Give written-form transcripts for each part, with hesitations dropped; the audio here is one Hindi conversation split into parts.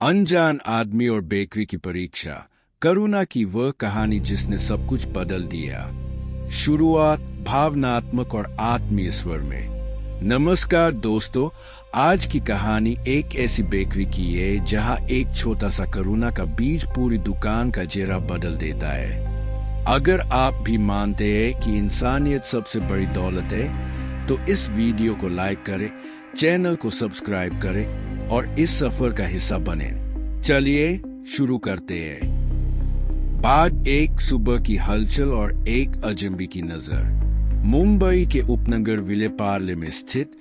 अनजान आदमी और बेकरी की परीक्षा। करुणा की वह कहानी जिसने सब कुछ बदल दिया। शुरुआत भावनात्मक और आत्मीय स्वर में। नमस्कार दोस्तों, आज की कहानी एक ऐसी बेकरी की है जहां एक छोटा सा करुणा का बीज पूरी दुकान का चेहरा बदल देता है। अगर आप भी मानते हैं कि इंसानियत सबसे बड़ी दौलत है, तो इस वीडियो को लाइक करें, चैनल को सब्सक्राइब करें और इस सफर का हिस्सा बने। चलिए शुरू करते हैं। बाद एक सुबह की हलचल और एक अजनबी की नजर। मुंबई के उपनगर विलेपार्ले में स्थित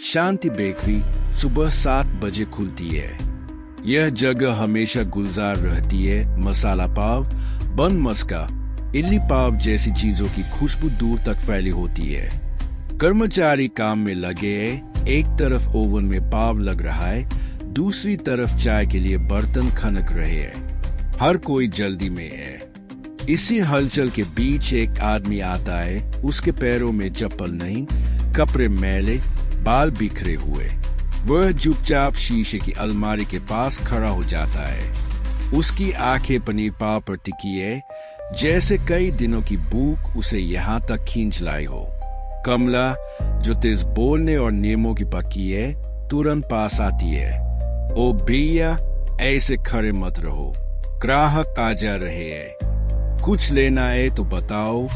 शांति बेकरी सुबह 7 बजे खुलती है। यह जगह हमेशा गुलजार रहती है। मसाला पाव, बन मस्का, इडली पाव जैसी चीजों की खुशबू दूर तक फैली होती है। कर्मचारी काम में लगे हैं। एक तरफ ओवन में पाव लग रहा है, दूसरी तरफ चाय के लिए बर्तन खनक रहे हैं। हर कोई जल्दी में है। इसी हलचल के बीच एक आदमी आता है। उसके पैरों में चप्पल नहीं, कपड़े मैले, बाल बिखरे हुए। वह चुपचाप शीशे की अलमारी के पास खड़ा हो जाता है। उसकी आंखें पनीर पाव पर टिकी है, जैसे कई दिनों की भूख उसे यहाँ तक खींच लाई हो। कमला, जो तेज बोलने और नियमों की पक्की है, तुरंत पास आती है। ओ भैया, ऐसे खड़े मत रहो, ग्राहक आ जा रहे हैं। कुछ लेना है तो बताओ,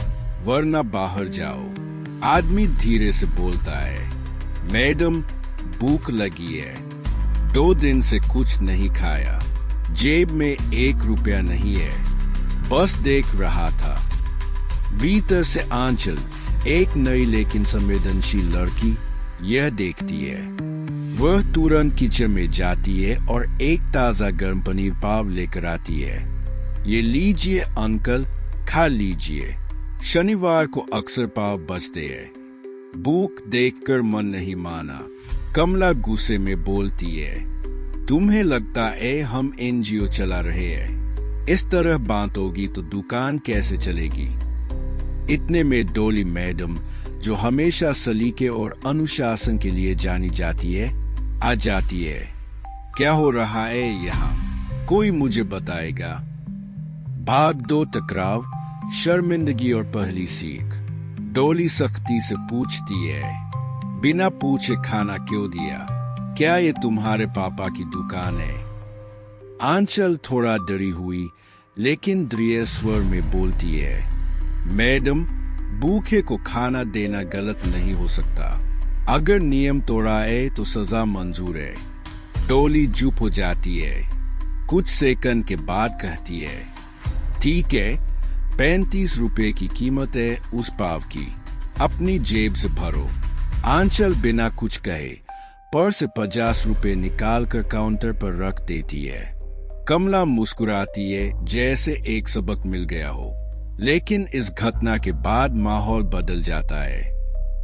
वरना बाहर जाओ। आदमी धीरे से बोलता है, मैडम भूख लगी है, 2 दिन से कुछ नहीं खाया, जेब में 1 रुपया नहीं है, बस देख रहा था। भीतर से आंचल, एक नई लेकिन संवेदनशील लड़की, यह देखती है। वह तुरंत किचन में जाती है और एक ताजा गर्म पनीर पाव लेकर आती है। ये लीजिए अंकल, खा लीजिए। शनिवार को अक्सर पाव बचते हैं। भूख देखकर मन नहीं माना। कमला गुस्से में बोलती है, तुम्हें लगता है हम एनजीओ चला रहे हैं? इस तरह बांटोगी तो दुकान कैसे चलेगी? इतने में डोली मैडम, जो हमेशा सलीके और अनुशासन के लिए जानी जाती है, आ जाती है। क्या हो रहा है यहाँ? कोई मुझे बताएगा? भाग 2 टकराव, शर्मिंदगी और पहली सीख। डोली सख्ती से पूछती है, बिना पूछे खाना क्यों दिया? क्या ये तुम्हारे पापा की दुकान है? आंचल थोड़ा डरी हुई लेकिन दृढ़ स्वर में बोलती है, मैडम भूखे को खाना देना गलत नहीं हो सकता। अगर नियम तोड़ा है तो सजा मंजूर है। डोली चुप हो जाती है। कुछ सेकंड के बाद कहती है, ठीक है, 35 रुपए की कीमत है उस पाव की, अपनी जेब से भरो। आंचल बिना कुछ कहे पर्स से 50 रुपए निकाल कर काउंटर पर रख देती है। कमला मुस्कुराती है, जैसे एक सबक मिल गया हो। लेकिन इस घटना के बाद माहौल बदल जाता है।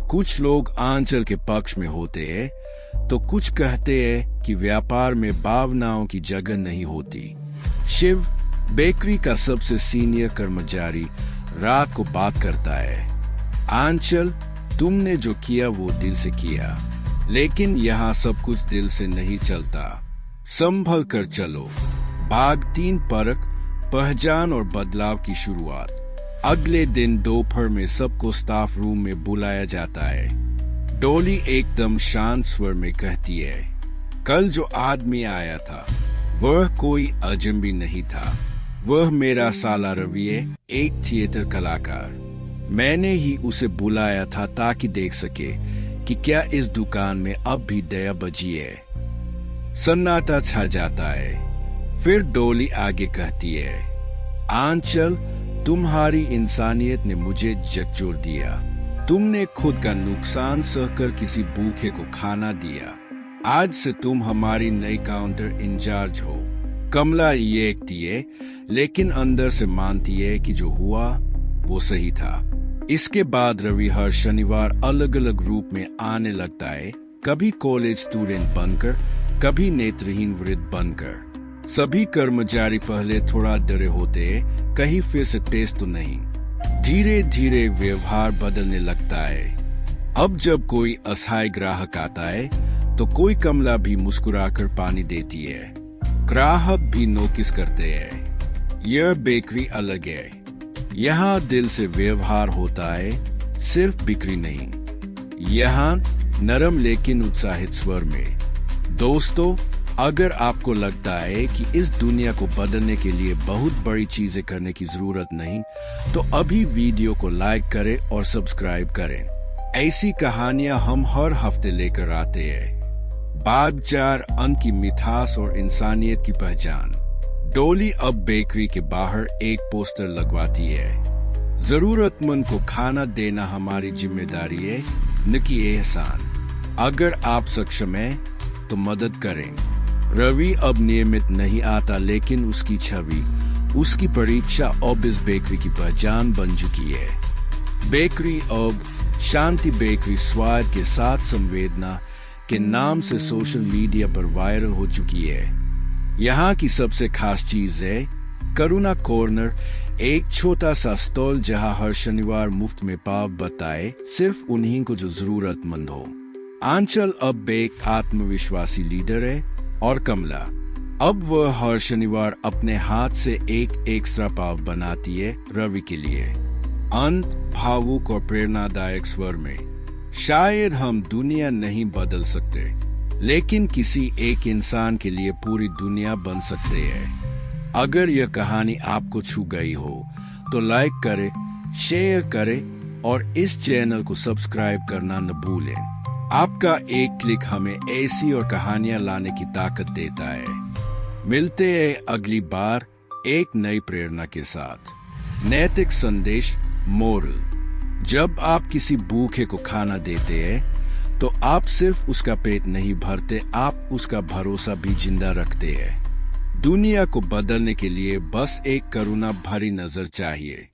कुछ लोग आंचल के पक्ष में होते हैं तो कुछ कहते हैं कि व्यापार में भावनाओं की जगह नहीं होती। शिव, बेकरी का सबसे सीनियर कर्मचारी, रात को बात करता है, आंचल तुमने जो किया वो दिल से किया, लेकिन यहाँ सब कुछ दिल से नहीं चलता। संभल कर चलो। भाग 3 परख, पहचान और बदलाव की शुरुआत। अगले दिन दोपहर में सबको स्टाफ रूम में बुलाया जाता है। डोली एकदम शांत स्वर में कहती है, कल जो आदमी आया था वह कोई अजनबी नहीं था। वह मेरा साला रवि है, एक थिएटर कलाकार। मैंने ही उसे बुलाया था ताकि देख सके कि क्या इस दुकान में अब भी दया बची है। सन्नाटा छा जाता है। फिर डोली आगे कहती है, आंचल तुम्हारी इंसानियत ने मुझे झकझोर दिया। तुमने खुद का नुकसान सहकर किसी भूखे को खाना दिया। आज से तुम हमारी नई काउंटर इंचार्ज हो। कमला येकती है, लेकिन अंदर से मानती है कि जो हुआ वो सही था। इसके बाद रवि हर शनिवार अलग अलग रूप में आने लगता है, कभी कॉलेज स्टूडेंट बनकर, कभी नेत्रहीन वृद्ध बनकर। सभी कर्मचारी पहले थोड़ा डरे होते, कहीं फिर से तेज तो नहीं। धीरे धीरे व्यवहार बदलने लगता है। अब जब कोई असहाय ग्राहक आता है तो कोई कमला भी मुस्कुराकर पानी देती है। ग्राहक भी नोटिस करते हैं। यह बेकरी अलग है। यहाँ दिल से व्यवहार होता है, सिर्फ बिक्री नहीं। यहाँ नरम लेकिन उत्साहित स्वर में। दोस्तों, अगर आपको लगता है कि इस दुनिया को बदलने के लिए बहुत बड़ी चीजें करने की जरूरत नहीं, तो अभी वीडियो को लाइक करें और सब्सक्राइब करें। ऐसी कहानियां हम हर हफ्ते लेकर आते हैं। बाजार अन्न की मिठास और इंसानियत की पहचान। डोली अब बेकरी के बाहर एक पोस्टर लगवाती है। जरूरतमंद को खाना देना हमारी जिम्मेदारी है, न कि एहसान। अगर आप सक्षम हैं तो मदद करें। रवि अब नियमित नहीं आता, लेकिन उसकी छवि, उसकी परीक्षा अब इस बेकरी की पहचान बन चुकी है। बेकरी अब शांति बेकरी स्वाद के साथ संवेदना के नाम से सोशल मीडिया पर वायरल हो चुकी है। यहाँ की सबसे खास चीज है करुणा कॉर्नर, एक छोटा सा स्टॉल जहाँ हर शनिवार मुफ्त में पाव बताए सिर्फ उन्हीं को जो जरूरतमंद हो। आंचल अब एक आत्मविश्वासी लीडर है और कमला अब वह हर शनिवार अपने हाथ से एक एक्स्ट्रा पाव बनाती है रवि के लिए। अंत भावुक और प्रेरणादायक स्वर में। शायद हम दुनिया नहीं बदल सकते, लेकिन किसी एक इंसान के लिए पूरी दुनिया बन सकते हैं। अगर यह कहानी आपको छू गई हो तो लाइक करें, शेयर करें और इस चैनल को सब्सक्राइब करना न भूलें। आपका एक क्लिक हमें ऐसी और कहानियां लाने की ताकत देता है। मिलते हैं अगली बार एक नई प्रेरणा के साथ। नैतिक संदेश, मोरल। जब आप किसी भूखे को खाना देते हैं तो आप सिर्फ उसका पेट नहीं भरते, आप उसका भरोसा भी जिंदा रखते हैं। दुनिया को बदलने के लिए बस एक करुणा भरी नजर चाहिए।